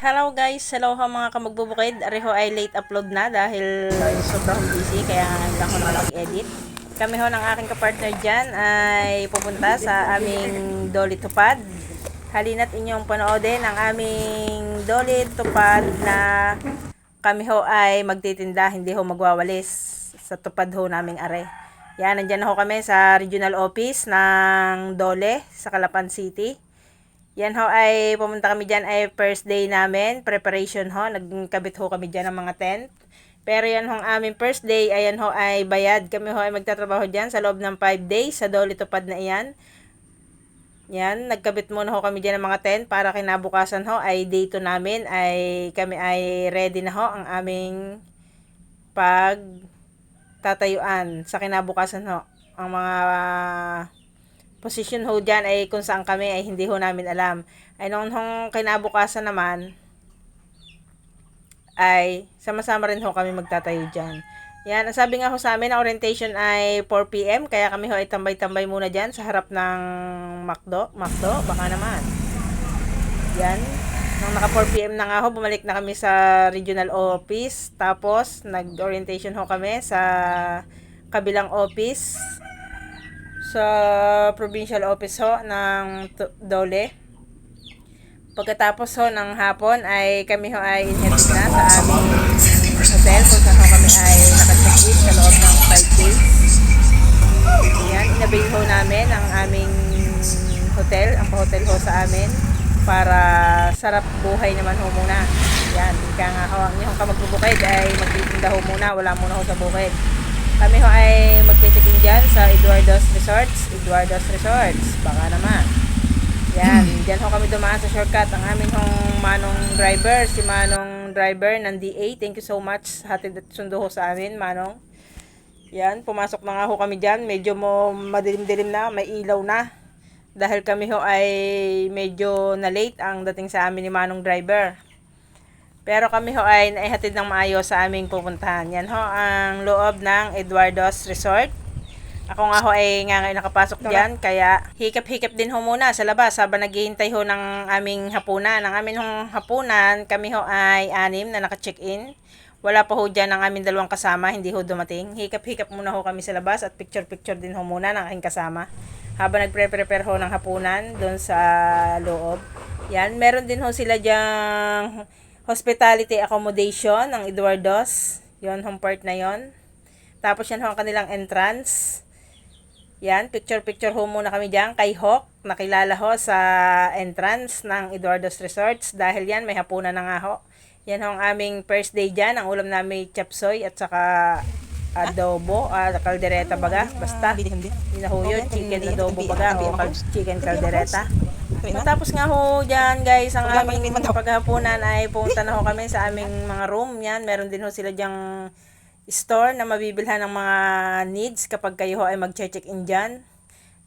Hello guys, hello ha mga kamagbubukid. Areho ay late upload na dahil sobrang busy kaya lang ako nakapag-edit. Kami ho ng aking kapartner dyan ay pupunta sa aming Dolly Tupad. Halina't inyong panoodin ang aming Dolly Tupad na kami ho ay magtitinda, hindi ho magwawalis sa tupad ho naming are. Yan, nandyan ho kami sa regional office ng Dole sa Calapan City. Yan ho ay pumunta kami dyan ay first day namin, preparation ho, nagkabit ho kami dyan ng mga tent. Pero yan ho ang aming first day, ayan ho ay bayad. Kami ho ay magtatrabaho dyan sa loob ng 5 days sa Dolly Tupad na iyan. Yan, nagkabit muna ho kami dyan ng mga tent para kinabukasan ho ay day 2 namin ay kami ay ready na ho ang aming pagtatayuan sa kinabukasan ho. Ang mga position ho dyan ay kung saan kami ay hindi ho namin alam. Ay noon hong kinabukasan naman ay sama-sama rin ho kami magtatayo dyan. Yan, ang sabi nga ho sa amin, ang orientation ay 4 PM, kaya kami ho ay tambay-tambay muna dyan sa harap ng McDo, baka naman. Yan, nung naka 4 PM na nga ho, bumalik na kami sa regional office, tapos nag-orientation ho kami sa kabilang office, sa provincial office ho ng Dole. Pagkatapos ho ng hapon ay kami ho ay inhatid na sa aming hotel kung saan ho kami ay naka-check-in sa loob ng 5 days. Yan, inabail ho namin ang aming hotel, ang pa-hotel ho sa amin para sarap buhay naman ho muna. Yan, ika nga ho, ang inyong kamagbubukid ay magtitinda ho muna, wala muna ho sa bukid. Kami ho ay magtitigin dyan sa Eduardo's Resorts, baka naman. Yan, dyan ho kami dumaan sa shortcut. Ang amin hong manong driver, si manong driver ng DA, thank you so much, hatid at sundo ho sa amin, manong. Yan, pumasok na nga ho kami dyan, medyo madilim-dilim na, may ilaw na. Dahil kami ho ay medyo na late ang dating sa amin ni manong driver. Pero kami ho ay naihatid ng maayos sa aming pupuntahan. Yan ho ang loob ng Eduardo's Resort. Ako nga ho ay ngayon nakapasok dyan, kaya hikap-hikap din ho muna sa labas habang naghihintay ho ng aming hapunan. Ang aming hapunan, kami ho ay 6 na naka-check-in. Wala pa ho dyan ang aming dalawang kasama, hindi ho dumating. Hikap-hikap muna ho kami sa labas at picture-picture din ho muna ng aking kasama habang nagpre-prepare ho ng hapunan doon sa loob. Yan, meron din ho sila dyang hospitality accommodation ng Eduardo's. Yon, home part na yon. Tapos yan ho ang kanilang entrance. Yan, picture-picture ho muna kami dyan kay Hawk. Nakilala ho sa entrance ng Eduardo's Resorts dahil yan, may hapunan na nga ho. Yan ho ang aming first day dyan. Ang ulam namin chapsoy at saka adobo, kaldereta baga. Basta, hindi na ho yun, chicken adobo baga o chicken kaldereta. Tapos nga ho dyan guys, ang aming paghapunan ay pumunta na ho kami sa aming mga room. Yan, meron din ho sila dyang store na mabibilhan ng mga needs kapag kayo ho ay mag-check-in dyan.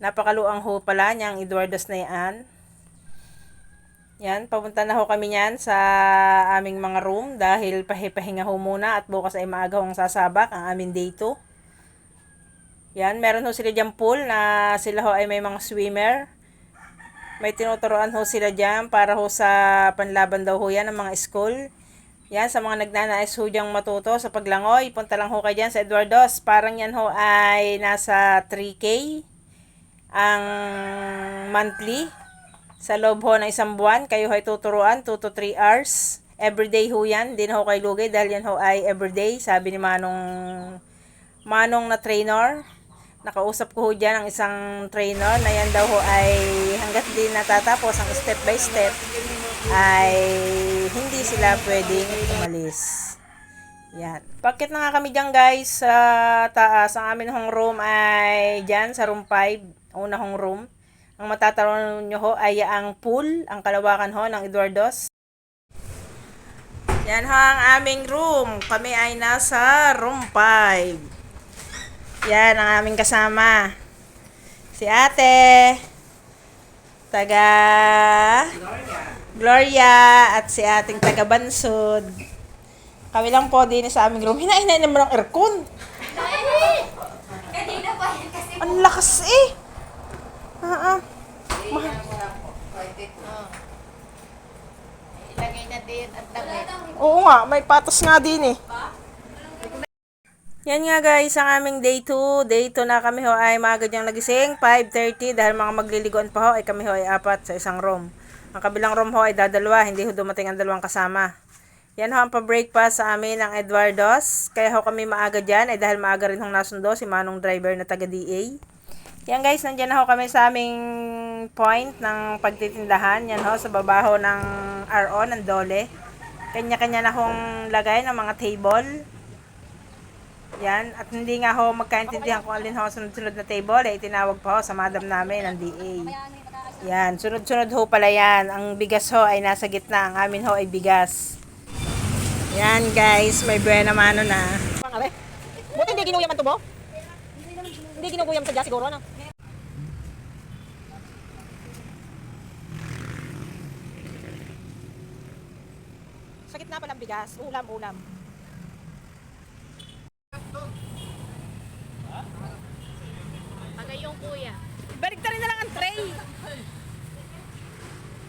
Napakaluang ho pala niyang Eduardo's na yan. Yan, papunta na ho kami yan sa aming mga room dahil pahipahinga ho muna at bukas ay maaga hong sasabak ang aming day 2. Yan, meron ho sila dyang pool na sila ho ay may mga swimmer. May tinuturoan ho sila dyan para ho sa panlaban daw ho yan ng mga school. Yan, sa mga nagnanais ho dyang matuto sa paglangoy, punta lang ho kayo dyan sa Eduardo's. Parang yan ho ay nasa 3K ang monthly. Sa loob ho ng isang buwan, kayo ho ay tuturuan 2 to 3 hours. Everyday ho yan, hindi na ho kayo lugay dahil yan ho ay everyday. Sabi ni Manong na trainer. Nakausap ko ho dyan ang isang trainer na yan daw ho ay hanggat di natatapos ang step by step ay hindi sila pwedeng umalis. Yan. Pakit na nga kami dyan guys sa taas. Ang amin hong room ay dyan sa room 5, una hong room. Ang matatanong nyo ho ay ang pool, ang kalawakan ho ng Eduardo's. Yan ho ang aming room. Kami ay nasa room 5. Yan ang aming kasama. Si ate, taga Gloria, at si ating taga Bansod. Kami lang po din sa aming room. Hinahinay naman ang aircon. Ang lakas eh. Lagay na din at damit. Oo nga, may patos nga din eh. Yan nga guys, ang aming day 2. Day 2 na kami ho ay maaga diyang nagising, 5:30 dahil mga magliliguan pa ho ay kami ho ay 4 sa isang room. Ang kabilang room ho ay dadalwa, hindi ho dumating ang dalawang kasama. Yan ho ang pa-breakfast sa amin ng Eduardos. Kaya ho kami maaga dyan ay dahil maaga rin hong nasundo si Manong driver na taga DA. Yan guys, nandyan na ho kami sa aming point ng pagtitindahan. Yan ho, sa baba ho ng RO, ng Dole. Kanya-kanya na hong lagay ng mga table. Yan, at hindi nga ho magkaintindihan kung alin ho sunod-sunod na table, eh, tinawag pa ho sa madam namin ng DA. Yan, sunod-sunod ho pala yan. Ang bigas ho ay nasa gitna, ang amin ho ay bigas. Yan guys, may buena mano na. Buti hindi ginuyam ang tubo? Hindi ginuguyam sa dya siguro, no? Sa gitna pala ang bigas, ulam-ulam. Pagay yung kuya. Balik na rin na lang ang tray.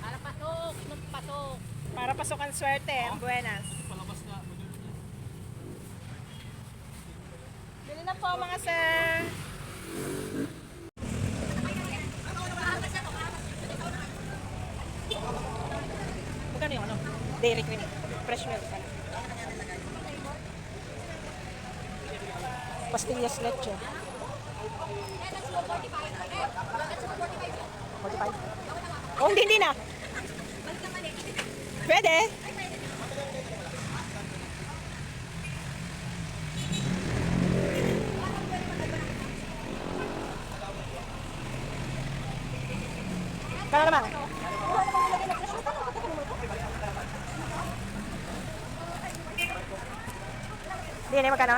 Para pasok, pasok. Para pasok ang swerte, ang buenas. Bili na po mga sir. Magkano yung ano? Dairy cream. Fresh milk. Pastillas leche. 45. Oh, hindi na. Pwede. Kano naman? Hindi na magkano?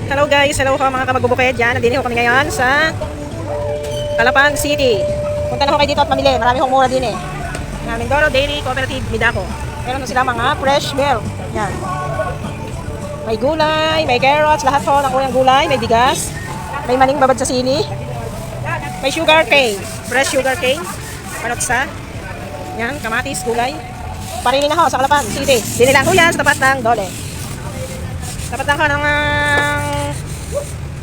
Hello guys, hello ho mga kamag-bubukid dyan. Nandini ho kami ngayon sa Calapang City. Punta na ho kayo dito at mamili. Marami hong mura din eh. Mindoro Dairy Cooperative, Midaco. Meron sila mga fresh milk. Yan. May gulay, may carrots, lahat ho ng kulang gulay. May bigas, may maning babad sa sili. May sugar cane, fresh sugar cane. Panoksa. Yan, kamatis, gulay. Parili na ho sa Calapang City. Dinilang ho yan sa tapat ng Dole. Tapat lang ho ng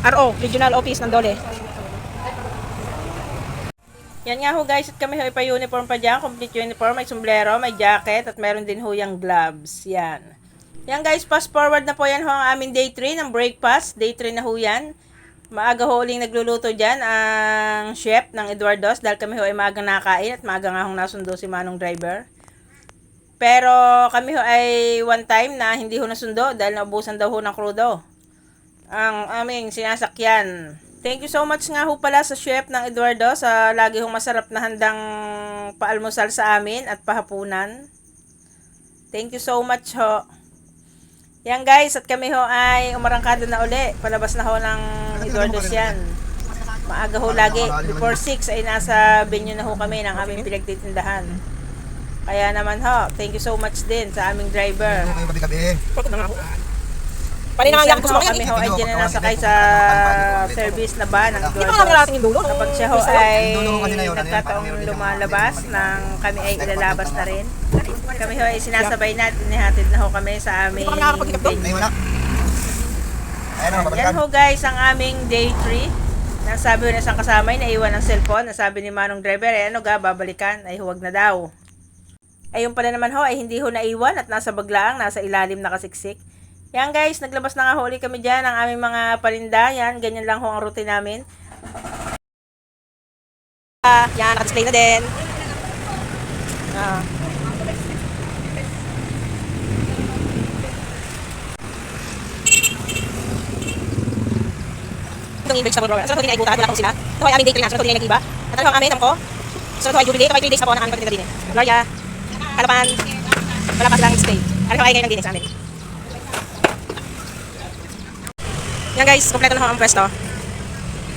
RO, Regional Office ng Dole. Yan nga ho guys, at kami ho ipa-uniform pa dyan, complete uniform, may sombrero, may jacket, at meron din ho yung gloves. Yan. Yan guys, fast forward na po yan ho ang aming day 3 ng breakfast. Day 3 na ho yan. Maaga ho uling nagluluto dyan ang chef ng Eduardos dahil kami ho ay maaga nakain at maaga nga hong nasundo si Manong driver. Pero kami ho ay one time na hindi ho nasundo dahil naubusan daw ho ng krudo ang aming sinasakyan. Thank you so much nga ho pala sa chef ng Eduardo sa lagi hong masarap na handang paalmusal sa amin at pahapunan. Thank you so much ho. Yan guys, at kami ho ay umarangkada na uli. Palabas na ho ng Eduardo's yan. Maaga ho lagi. Before 6 ay nasa venue na ho kami ng aming pinagtitindahan. Kaya naman ho, thank you so much din sa aming driver. Minsan ho kami ho ay dyan na nasakay sa service na ba ng Eduardo. Kapag siya ho ay nagkataong lumalabas ng kami ay ilalabas na rin. Kami ho ay sinasabay natin, nihatid na ho kami sa aming venue. Yan ho guys ang aming day 3. Nasabi ho na isang kasama ay naiwan ang cellphone. Nasabi ni Manong driver ay ano ga, babalikan, ay huwag na daw. Ayun pala naman ho ay hindi ho naiwan at nasa baglaang, nasa ilalim nakasiksik. Yan guys, naglabas na nga huli kami dyan ang aming mga palinda. Yan, ganyan lang ho ang routine namin. Yan, naka-display na din. Itong i-break sa Boroa. Sunod ho din ay buta, wala po sila. Ito ay aming day 3 na, sunod ho din ay nag-iba. At ito ang aming tamko. Sunod ho ay jubilee, ito ay 3 days na po ng aming patinda din eh. Gloria, Calapan, wala pa silang stay. Ano ho ay ngayon ang din sa amin. Yan guys, kompleto na ho ang pwesto.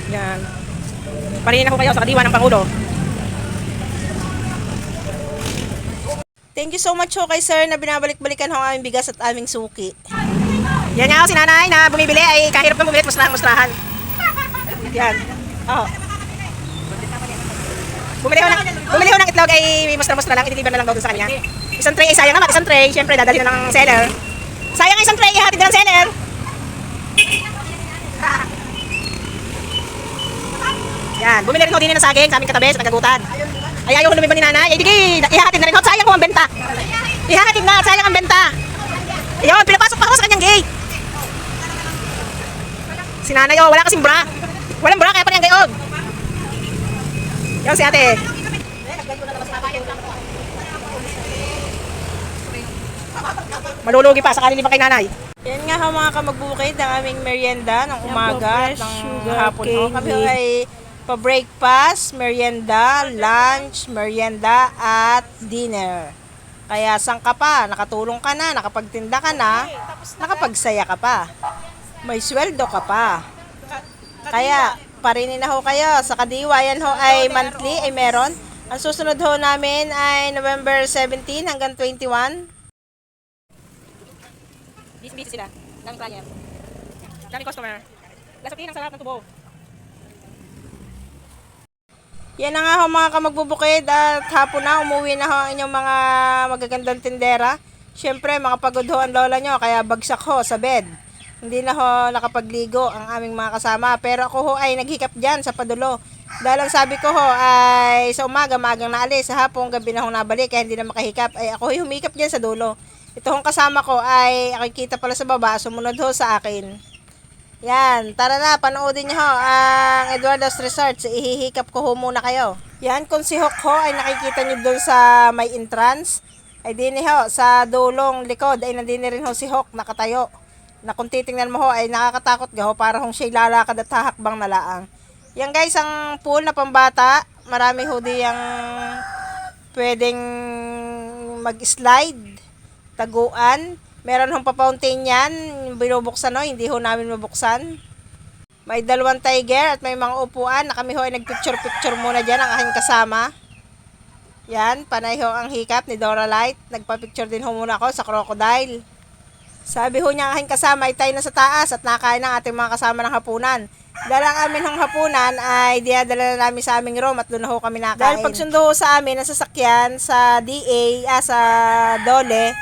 Yan. Parihin na po kayo sa kadiwa ng Pangulo. Thank you so much ho kay sir na binabalik-balikan ho ang aming bigas at aming suki. Yan nga ako si nanay na bumibili ay kahirap na bumili at mustrahan. Yan. Oh. Bumili ho ng itlog ay mustra lang, i-deliver na lang daw dun sa kanya. Isang tray ay sayang naman, isang tray, syempre dadalhin na ng seller. Sayang isang tray, ihatid na ng seller. Yan, bumili rin ho din ng saging sa aming katabi sa Tagagutan. Ay ayaw ho lumiban ni nanay, ay di, ihatid na rin ho, sayang ho ang benta. Ihatid na, sayang ang benta. Ayun, pinapasok pa ako sa kanyang gate. Si nanay oh, wala kasing bra. Walang bra, kaya pa rin ang gayod. Yan si ate. Malulugi pa sa kanilin pa kay nanay. Yan nga ho mga kamagbukid ang aming merienda ng umaga at ng hapon ho. Kami ay pa-breakfast, merienda, lunch, merienda at dinner. Kaya saan ka pa? Nakatulong ka na, nakapagtinda ka na, nakapagsaya ka pa. May sweldo ka pa. Kaya parinin na ho kayo sa Kadiwa. Yan ho ay monthly ay meron. Ang susunod ho namin ay November 17 hanggang 21. Busy sila. Daming client. Daming customer. Lasapin ang sarap ng tubo. Yan na nga ho mga kamagbubukid at hapon na umuwi na ho ang inyong mga magagandang tindera. Siyempre makapagod ho ang lola nyo kaya bagsak ho sa bed. Hindi na ho nakapagligo ang aming mga kasama. Pero ako ho ay naghikap dyan sa padulo. Dahil ang sabi ko ho ay sa umaga maagang naalis. Sa hapong gabi na ho nabalik kaya hindi na makahikap. Ay ako ay humikap dyan sa dulo. Ito hong kasama ko ay nakikita pala sa baba. Sumunod ho sa akin. Yan, tara na, panoodin nyo ho ang Eduardo's Resort. Ihihikap ko ho muna kayo. Yan, kung si Hok ho ay nakikita nyo doon sa may entrance, ay din ho, sa dulong likod ay nandini rin ho si Hok nakatayo. Na kung titingnan mo ho ay nakakatakot ho, para hong siya'y lalakad at hahakbang na laang. Yan guys, ang pool na pambata, marami ho diyang pwedeng mag-slide, taguan. Meron hong pa-fountain yan, binubuksan ho, hindi ho namin mabuksan. May dalawang tiger at may mga upuan na kami ho ay nagpicture-picture muna dyan ang aking kasama. Yan, panay ho ang hikap ni Dora Light. Nagpa-picture din ho muna ako sa crocodile. Sabi ho niya ang aking kasama ay tayo na sa taas at nakain ang ating mga kasama ng hapunan. Dahil ang amin hong hapunan ay dinadala na namin sa aming room at doon na ho kami nakain. Dahil pagsundo ho sa amin ang sasakyan sa DA, sa Dole,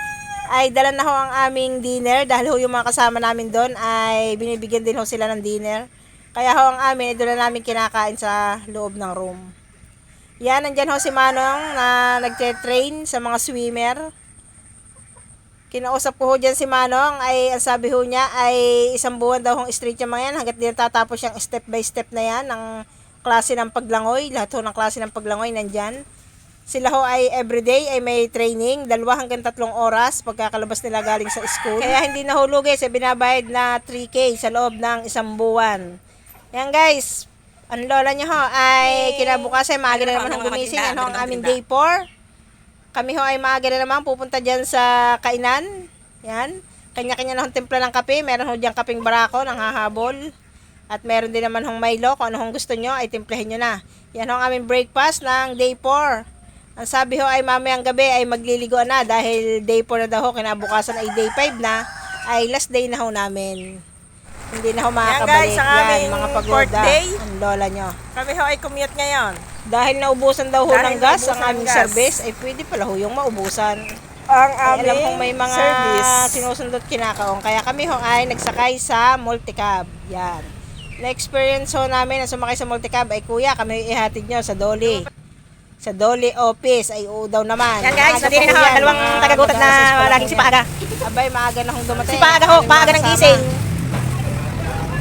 ay dala na ho ang aming dinner dahil ho yung mga kasama namin doon ay binibigyan din ho sila ng dinner. Kaya ho ang amin, doon na namin kinakain sa loob ng room. Yan, nandyan ho si Manong na nagte-train sa mga swimmer. Kinausap ko ho dyan si Manong, ay ang sabi ho niya ay 1 buwan daw hong straight yung mga yan hanggat di tatapos yung step by step na yan ng klase ng paglangoy. Lahat ho ng klase ng paglangoy nandyan. Sila ho ay everyday ay may training, 2 hanggang 3 oras pagkakalabas nila galing sa school. Kaya hindi na hulugi sa binabayad na 3K sa loob ng 1 buwan. Yan guys, ang lola niya ho ay kinabukasan maaga na naman gumising. Yan ho ang aming day 4. Kami ho ay maaga na naman pupunta dyan sa kainan. Yan, kanya-kanya na hong timpla ng kape. Meron ho dyan kapeng barako ng hahabol. At meron din naman hong Milo. Kung ano hong gusto nyo ay timplahin nyo na. Yan ho ang aming breakfast ng day 4. Ang sabi ho ay mamayang gabi ay magliliguan na dahil day 4 na daw ho, kinabukasan ay day 5 na, ay last day na ho namin. Hindi na ho makakabalik. Yan, mga pagoda, ang lola nyo. Kami ho ay commute ngayon. Dahil naubusan daw ho ng gas ang aming service, ay pwede pala ho yung maubusan. Ang aming alam kong may mga service sinusundot kinakaong. Kaya kami ho ay nagsakay sa multicab. Yan. Na-experience ho namin na sumakay sa multicab ay kuya, kami ihatid nyo sa Dole. Sa Dole office ay daw naman. Yan guys, nandito na ho, dalawang tagagutat na laging si Paaga. Abay, maaga na hong dumating. Si Paaga ho, Paaga ng gising.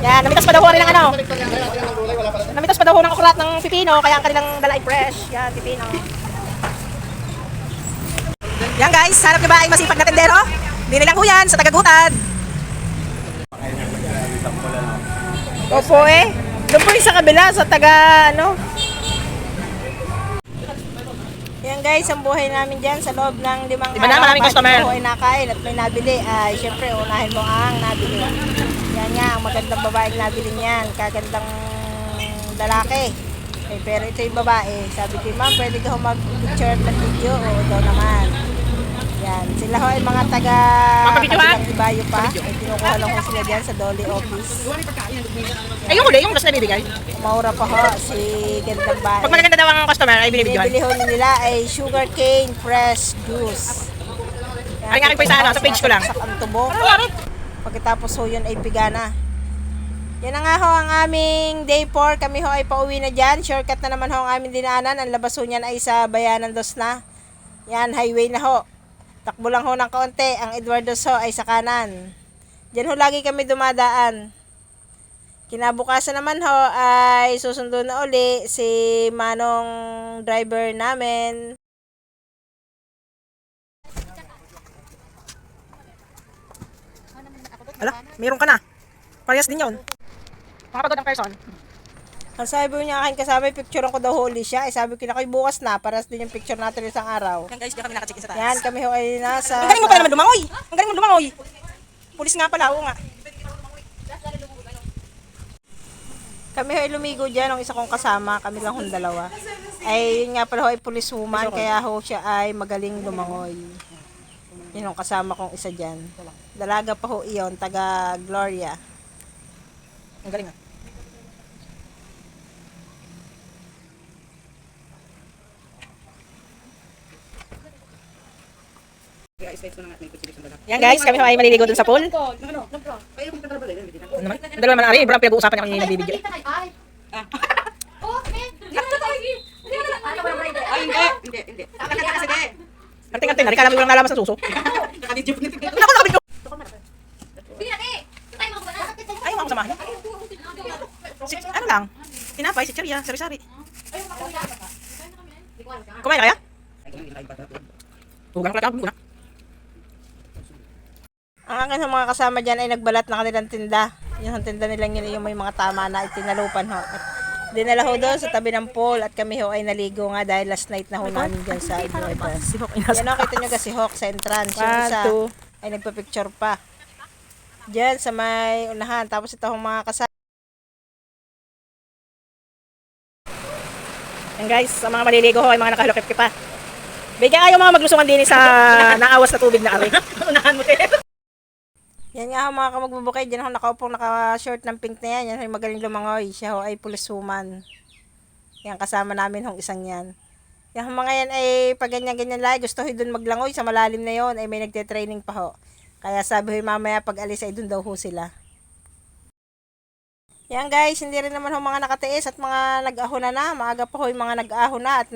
Yan, namitas pa daw ho rin ng ano. Namitas pa daw ho ng uklat ng pipino, kaya ang kanilang dala ay fresh. Yan, pipino. Yan guys, sarap nyo ba ay masipag na tendero? Bili lang ho yan sa tagagutat. Opo eh. Doon po yung sa kabila, sa taga ano. Yan guys, ang buhay namin dyan sa loob ng 5 araw. Diba na, maraming customer. Ay nakain at may nabili. Ay, syempre, unahin mo ang nabili. Yan nga, ang magandang babaeng nabili niyan. Kagandang lalaki. Eh, pero ito yung babae. Sabi ko, ma'am, pwede ka mag-picture at video? Oo daw naman. Yan, sila ho ay mga taga Mapapidyohan? kabilang Ibayo pa. Ay kinukuha lang ho sila dyan sa Dolly Office. Ay, yung huli, yung last na bibigay. Maura pa ho si Gandang Bae. Pag magaganda daw ang customer, ay binibidyohan. Bibili ho nila ay sugar cane fresh juice. Ay, nga po sa page ko lang. Saksak ang tubo. Ano nga rin? Pagkatapos ho yun ay pigana. Yan na nga ho ang aming day 4. Kami ho ay pauwi na dyan. Shortcut na naman ho ang aming dinaanan. Ang labas ho niyan ay sa Bayanan Dos na. Yan, highway na ho. Takbo lang ho ng kaunti. Ang Eduardo ho ay sa kanan. Diyan ho lagi kami dumadaan. Kinabukasan naman ho ay susundo na uli si Manong driver namin. Ala, meron ka na. Parehas din yun. Makapagod ang person. Ang sabi niya akin kasama, picture ko daw huli siya. Eh, sabi ko na bukas na, paras din yung picture natin isang araw. Yan guys, diyan kami nakacheck in sa taas. Yan, kami ho ay nasa... Ang galing mo pala naman lumangoy. Ang galing mo lumangoy. Pulis nga pala, oo nga. Kami ho ay lumigo dyan, ang isa kong kasama, kami lang hong dalawa. Ay, yun nga pala ho ay police woman, kaya ho siya ay magaling lumangoy. Yun ang kasama kong isa dyan. Dalaga pa ho iyon, taga Gloria. Ang galing nga. Yan guys, kami ho ay maliligo dun sa pool. Ano naman? Ang dalawa naman ari, bro, pinag-uusapan niya kung yung nabibidyo. Arting-arting, nari ka namin walang nalaman sa suso. Ako nakabidyo! Ayaw ako samahan. Ano lang? Tinapay, si Cheria, sari-sari. Kumain na kaya? Huwag lang pala muna. Ang akin mga kasama dyan ay nagbalat na kanilang tinda. Yung tinda nilang yun yung may mga tama na itinalupan ho. At dinala ho doon sa tabi ng pool at kami ho ay naligo nga dahil last night na ho namin dyan sa Eduardo. Yan o, kita nyo kasi Hawk sa entrance. Yung isa ay nagpa-picture pa. Dyan sa may unahan. Tapos ito ang mga kasama. Yan guys, sa mga maliligo ho ay mga nakahalokip pa. Bigyan kayo mga maglusungan din sa naawas na tubig na ari. Unahan mo tayo. Yan nga ho mga kamagbubukay. Dyan ho nakaupong naka-short ng pink na yan. Yan ay magaling lumangoy. Siya ho ay police woman. Yan kasama namin hong isang yan. Yan ho mga yan ay pag ganyan-ganyan lang. Gusto ho doon maglangoy sa malalim na yon ay may nagte-training pa ho. Kaya sabi ho mamaya pag alis ay doon daw ho sila. Yan guys, hindi rin naman ho mga nakatiis at mga nag-ahon na. Maaga pa ho yung mga nag-ahon na at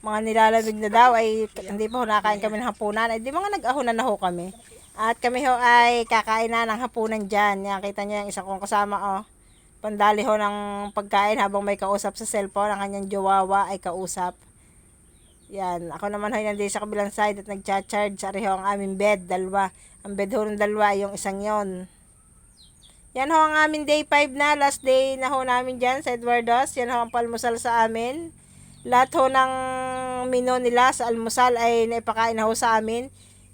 mga nilalamig na daw ay hindi pa ho nakain kami ng hapunan. Ay di mga nag-ahon na ho kami. At kami ho ay kakain na ng hapunan dyan. Yan, kita niyo yung isa kong kasama oh. Pandali ho ng pagkain habang may kausap sa cellphone. Ang kanyang jowawa ay kausap. Yan, ako naman ho nandito sa kabilang side at nagcha-charge. Ari ho ang aming bed, dalawa. Ang bed ho ng dalawa, yung isang yon. Yan ho ang aming day 5 na, last day na ho namin dyan sa Eduardo's. Yan ho ang palmusal sa amin. Lahat ho ng menu nila sa almusal ay naipakain na ho sa amin.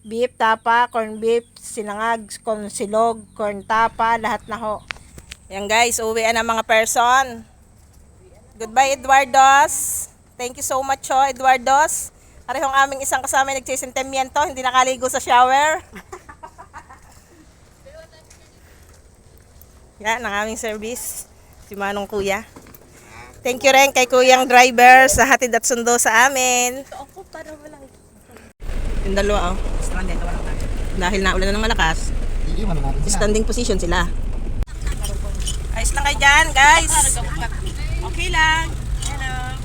Beef, tapa, corn beef, sinangag, corn silog, corn tapa, lahat na ho. Yan guys, uwi na mga person. Goodbye Eduardo's. Thank you so much ho Eduardo's. Arehong aming isang kasama nagsisentemyento, hindi nakaligo sa shower. Yan ang aming service. Si Manong Kuya. Thank you rin kay Kuyang driver sa hatid at sundo sa amin. Ako para walang. Yung dalawa oh. Dahil naulan na ng malakas. Standing position sila. Ayos lang kayo dyan guys. Okay lang. Hello.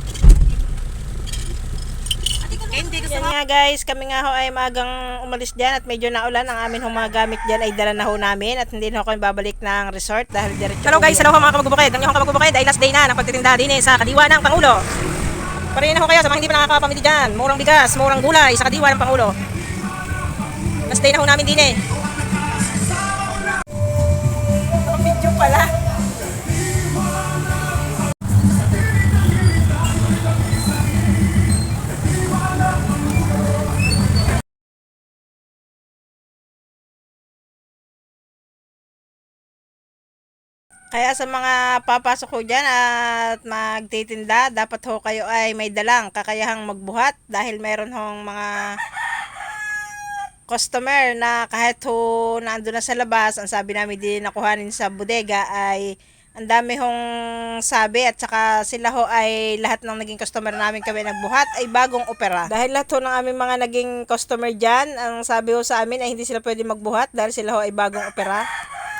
Yan nga guys, kami nga ho ay magang umalis dyan at medyo naulan. Ang amin hong mga gamit dyan ay dala na ho namin at hindi na ho kami babalik ng resort dahil diretso. Hello guys, hello mga kabagbukid. Ang inyong kabagbukid ay last day na ng pagtitinda din sa Kadiwa ng Pangulo. Parehin na ho kayo sa mga hindi pa nakakapamili dyan. Murang bigas, murang gulay sa Kadiwa ng Pangulo. Last day na ho namin din eh. Video pala. Kaya sa mga papasok ko dyan at magtitinda, dapat ho kayo ay may dalang kakayahang magbuhat dahil meron hong mga customer na kahit ho nandun na sa labas, ang sabi namin din nakuhanin sa bodega ay ang dami hong sabi at saka sila ho ay lahat ng naging customer namin kami nagbuhat ay bagong opera. Dahil lahat ho ng aming mga naging customer dyan, ang sabi ho sa amin ay hindi sila pwede magbuhat dahil sila ho ay bagong opera.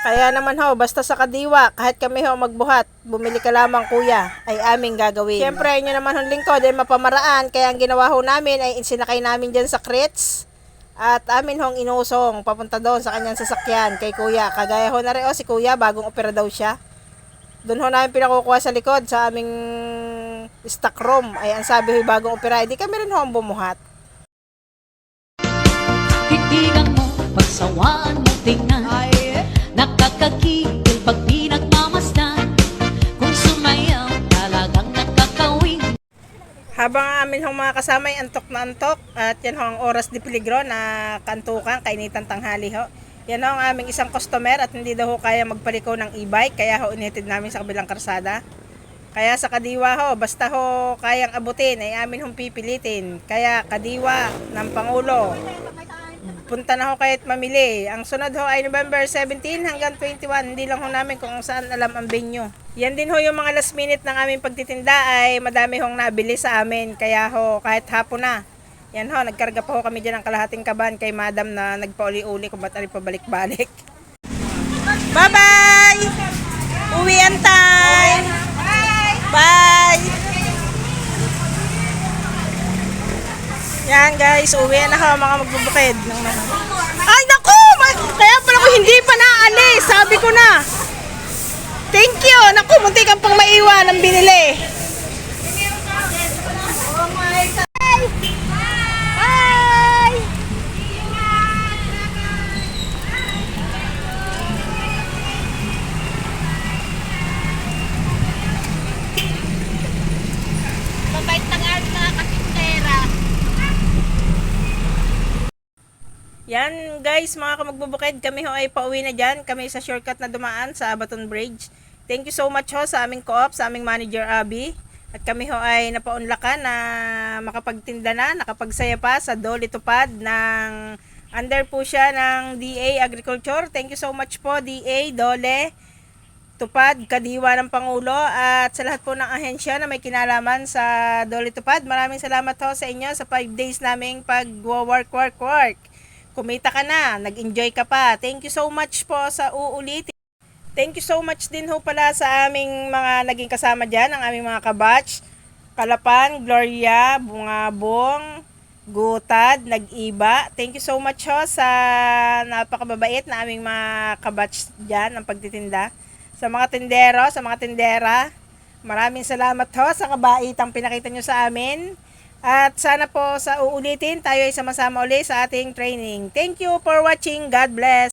Kaya naman ho, basta sa Kadiwa, kahit kami ho magbuhat, bumili ka lamang kuya, ay aming gagawin. Siyempre, inyo naman hong lingkod ay mapamaraan, kaya ang ginawa ho namin ay sinakay namin dyan sa crates. At amin hong inusong, papunta doon sa kanyang sasakyan kay kuya. Kagaya ho na rin, si kuya, bagong opera daw siya. Doon ho namin pinakukuha sa likod sa aming stock room. Ay ang sabi ho bagong opera, hindi kami rin ho ang bumuhat. Titigan mo, pagsawaan mo tingnan. Nakakakigil pag di nagmamasdan. Kung sumayaw, talagang nakakawin. Habang ang amin hong mga kasama ay antok na antok, at yan ho ang oras di peligro na kantukan, kainitan tanghali ho. Yan ho ang aming isang customer at hindi daw ho kaya magpaliko ng e-bike, kaya ho initid namin sa kabilang karsada. Kaya sa Kadiwa ho, basta ho kayang abutin ay amin hong pipilitin. Kaya Kadiwa ng Pangulo, punta na ho kahit mamili. Ang sunod ho ay November 17 hanggang 21. Hindi lang ho namin kung saan alam ang venue. Yan din ho yung mga last minute ng aming pagtitinda ay madami hong nabili sa amin. Kaya ho kahit hapon na. Yan ho, nagkarga pa ho kami dyan ng kalahating kaban kay madam na nagpauli-uli kung ba't ali pabalik-balik. Bye-bye! Uwian time! Bye! Yan guys, uwi na ako mga magbubukid. Ay naku! Kaya pala ko hindi pa naalis. Sabi ko na. Thank you! Naku, munti kang pang maiwan ang binili. Bye! Mabait ng mga katindera. Yan guys, mga kamagbubukid, kami ho ay pauwi na dyan. Kami sa shortcut na dumaan sa Abaton Bridge. Thank you so much ho sa aming co-op, sa aming manager Abby. At kami ho ay napaunlakan na makapagtinda na, nakapagsaya pa sa Dole Tupad ng under po siya ng DA Agriculture. Thank you so much po DA, Dole Tupad, Kadiwa ng Pangulo at sa lahat po ng ahensya na may kinalaman sa Dole Tupad. Maraming salamat ho sa inyo sa 5 days naming pag-work. Kumita ka na, nag-enjoy ka pa. Thank you so much po sa uulitin. Thank you so much din ho pala sa aming mga naging kasama dyan, ang aming mga kabatch. Kalapan, Gloria, Bungabong, Gutad, Nag-iba. Thank you so much ho sa napakababait na aming mga kabatch dyan ng pagtitinda. Sa mga tindero, sa mga tindera, maraming salamat ho sa kabaitang pinakita nyo sa amin. At sana po sa uulitin, tayo ay sama-sama uli sa ating training. Thank you for watching. God bless.